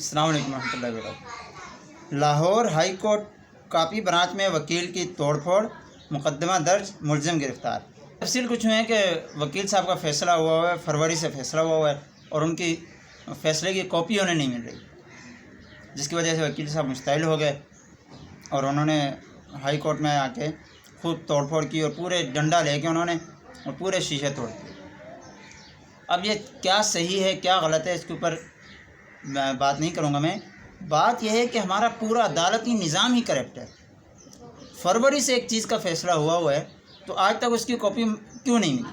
अस्सलाम वालेकुम रहमतुल्लाहि वबरकातुहू। Lahore high court copy branch में वकील की तोड़फोड़, मुकदमा दर्ज, मुलजिम गिरफ्तार। तफसील कुछ हुए कि वकील साहब का फ़ैसला हुआ है, फरवरी से फ़ैसला हुआ है और उनकी फ़ैसले की कॉपी उन्हें नहीं मिल रही, जिसकी वजह से वकील साहब मुस्तैल हो गए और उन्होंने हाई कोर्ट में आके खूब तोड़फोड़ की और पूरे डंडा लेके उन्होंने और पूरे शीशे तोड़ दिए। अब ये क्या सही है क्या गलत है इसके ऊपर मैं बात नहीं करूँगा। मैं बात यह है कि हमारा पूरा अदालती निज़ाम ही करप्ट है। फरवरी से एक चीज़ का फ़ैसला हुआ है तो आज तक उसकी कॉपी क्यों नहीं मिली?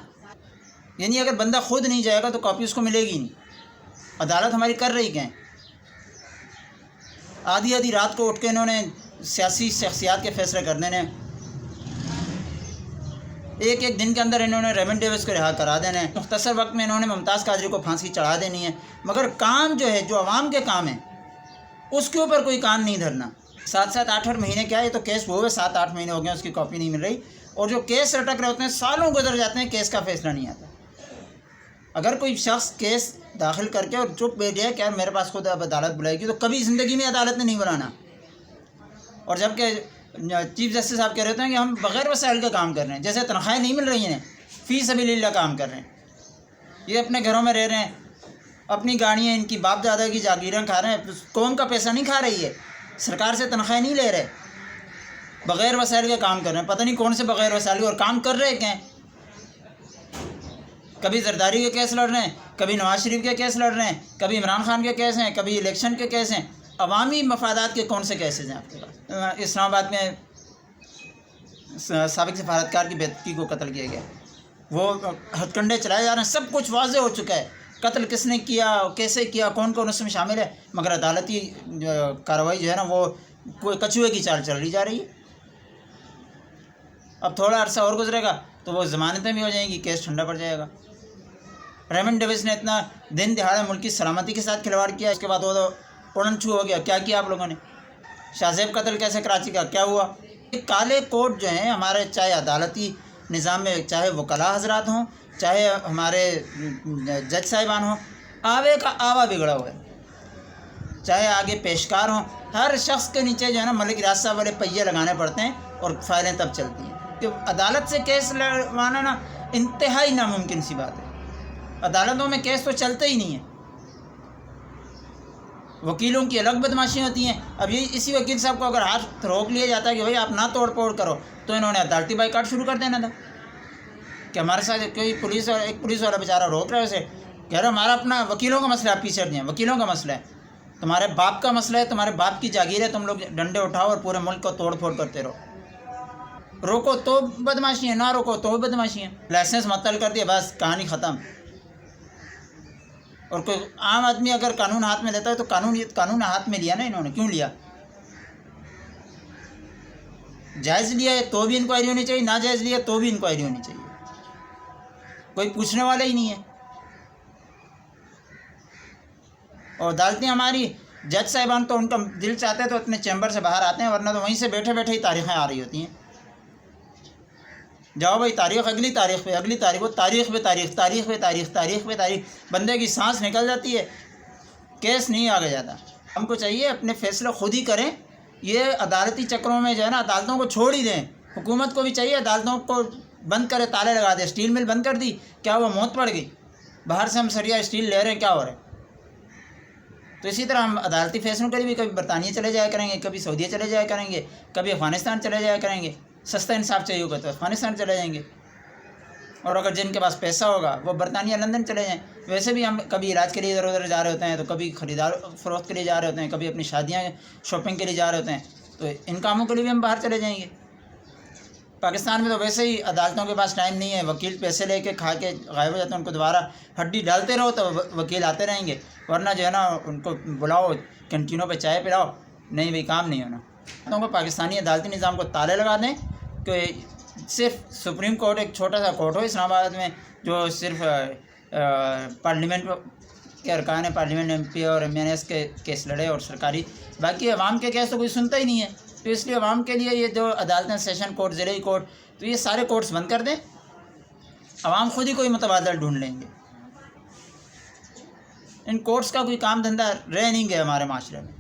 यानी अगर बंदा खुद नहीं जाएगा तो कॉपी उसको मिलेगी नहीं। अदालत हमारी कर रही क्या है? आधी आधी रात को उठ के इन्होंने सियासी शख्सियात के फ़ैसले कर देने, एक एक दिन के अंदर इन्होंने रेमन डेविस को रिहा करा देना है, मुख्तसर वक्त में इन्होंने मुमताज़ कादरी को फांसी चढ़ा देनी है, मगर काम जो है, जो आवाम के काम है, उसके ऊपर कोई कान नहीं धरना। 7-7 8-8 महीने क्या है, ये तो केस वो है 7-8 महीने हो गए उसकी कॉपी नहीं मिल रही, और जो केस लटक रहे होते हैं सालों गुजर जाते हैं, केस का फैसला नहीं आता। अगर कोई शख्स केस दाखिल करके और चुप बैठ जाए कि यार मेरे पास खुद अब अदालत बुलाएगी, तो कभी ज़िंदगी में अदालत ने नहीं बुलाना। और जबकि चीफ जस्टिस साहब कह रहे हैं कि हम बग़ैर वसाइल का काम कर रहे हैं, जैसे तनख्वाहें नहीं मिल रही हैं, फ़ी सबीलिल्लाह काम कर रहे हैं, ये अपने घरों में रह रहे हैं, अपनी गाड़ियाँ, इनकी बाप दादा की जागीरें खा रहे हैं, कौम का पैसा नहीं खा रही है, सरकार से तनख्वाहें नहीं ले रहे, बग़ैर वसाइल का काम कर रहे हैं। पता नहीं कौन से बग़ैर वसाइल और काम कर रहे हैं। कभी जरदारी के केस लड़ रहे हैं, कभी नवाज शरीफ के केस लड़ रहे हैं, कभी इमरान खान के केस हैं, कभी इलेक्शन के केस हैं। अवामी मफादात के कौन से केसेज हैं आपके पास? इस्लामाबाद में साबिक सफारतकार की बेदकी को कत्ल किया गया, वो हथकंडे चलाए जा रहे हैं, सब कुछ वाज़ेह हो चुका है, कत्ल किसने किया, कैसे किया, कौन कौन उसमें शामिल है, मगर अदालती कार्रवाई जो है ना वो कोई कछुए की चाल चल जा रही है। अब थोड़ा अरसा और गुजरेगा तो वो ज़मानतें भी हो जाएंगी, केस ठंडा पड़ जाएगा। रेमन डेविस ने इतना दिन दिहाड़े मुल्क की सलामती के साथ खिलवाड़ किया, इसके बाद वो तो उड़न छू हो गया। क्या किया आप लोगों ने? शाहजेब कत्ल कैसे कराची का क्या हुआ? काले कोट जो हैं हमारे, चाहे अदालती निज़ाम में, चाहे वकला हजरात हों, चाहे हमारे जज साहिबान हों, आवे का आवा बिगड़ा हुआ है। चाहे आगे पेशकार हों, हर शख्स के नीचे जो है ना मलिक राज साहब वाले पहिए लगाने पड़ते हैं और फाइलें तब चलती हैं। तो अदालत से केस लड़वाना ना इंतहाई नामुमकिन सी बात है। अदालतों में केस तो चलते ही नहीं है, वकीलों की अलग बदमाशी होती हैं। अब ये इसी वकील साहब को अगर हाथ रोक लिया जाता है कि भाई आप ना तोड़ फोड़ करो, तो इन्होंने अदालती बाइकाट शुरू कर देना था कि हमारे साथ कोई पुलिस और एक पुलिस वाला बेचारा रोक रहा है उसे, कह रहे हमारा अपना वकीलों का मसला है, आप पीछे हट जाएं, वकीलों का मसला है, तुम्हारे बाप का मसला है, तुम्हारे बाप की जागीर है, तुम लोग डंडे उठाओ और पूरे मुल्क को तोड़ फोड़ करते रहो। रोको तो बदमाशी है, ना रोको तो बदमाशी है। लाइसेंस मअतल कर दिया, बस कहानी ख़त्म। और कोई आम आदमी अगर कानून हाथ में लेता है तो कानून हाथ में लिया ना इन्होंने, क्यों लिया? जायज़ लिया है तो भी इंक्वायरी होनी चाहिए, ना जायज़ लिया तो भी इंक्वायरी होनी चाहिए, कोई पूछने वाला ही नहीं है। और अदालतें हमारी, जज साहिबान तो उनका दिल चाहते हैं तो अपने चैम्बर से बाहर आते हैं, वरना तो वहीं से बैठे बैठे ही तारीखें आ रही होती हैं। जाओ भाई, तारीख़ अगली तारीख़ पे अगली तारीख़, वो तारीख़ पे तारीख़, तारीख़ पे तारीख़, तारीख़ पे तारीख़, बंदे की सांस निकल जाती है, केस नहीं आगे जाता। हमको चाहिए अपने फ़ैसले खुद ही करें। ये अदालती चक्रों में जो है ना, अदालतों को छोड़ ही दें। हुकूमत को भी चाहिए अदालतों को बंद करे, ताले लगा दे। स्टील मिल बंद कर दी, क्या वो मौत पड़ गई? बाहर से हम सरिया स्टील ले रहे हैं, क्या हो रहा है? तो इसी तरह हम अदालती फ़ैसलों के लिए भी कभी बरतानिया चले जाया करेंगे, कभी सऊदीया चले जाया करेंगे, कभी अफ़गानिस्तान चले जाया करेंगे। सस्ता इंसाफ चाहिए होगा तो अफ़गानिस्तान चले जाएंगे, और अगर जिनके पास पैसा होगा वो बरतानिया लंदन चले जाएँ। वैसे भी हम कभी इलाज के लिए इधर उधर जा रहे होते हैं, तो कभी ख़रीदार फ़रोख्त के लिए जा रहे होते हैं, कभी अपनी शादियाँ शॉपिंग के लिए जा रहे होते हैं, तो इन कामों के लिए भी हम बाहर चले जाएंगे। पाकिस्तान में तो वैसे ही अदालतों के पास टाइम नहीं है, वकील पैसे लेके खा के गायब हो जाते हैं, उनको दोबारा हड्डी डालते रहो तो वकील आते रहेंगे, वरना जो है ना उनको बुलाओ कैंटीनों पे चाय पिलाओ, नहीं भाई काम नहीं होना। तो पाकिस्तानी अदालती निज़ाम को ताले लगा दें कि सिर्फ सुप्रीम कोर्ट एक छोटा सा कोर्ट हो इस्लामाबाद में, जो सिर्फ पार्लियामेंट के अरकान पार्लियामेंट MP और MNS के केस लड़े और सरकारी, बाकी अवाम के केस तो कोई सुनता ही नहीं है। तो इसलिए अवाम के लिए ये जो अदालतें, सेशन कोर्ट, ज़िले कोर्ट, तो ये सारे कोर्ट्स बंद कर दें, अवाम खुद ही कोई मुतबादल ढूंढ लेंगे। ان کورٹس کا کوئی کام دھندہ رہ نہیں گیا ہمارے معاشرے میں.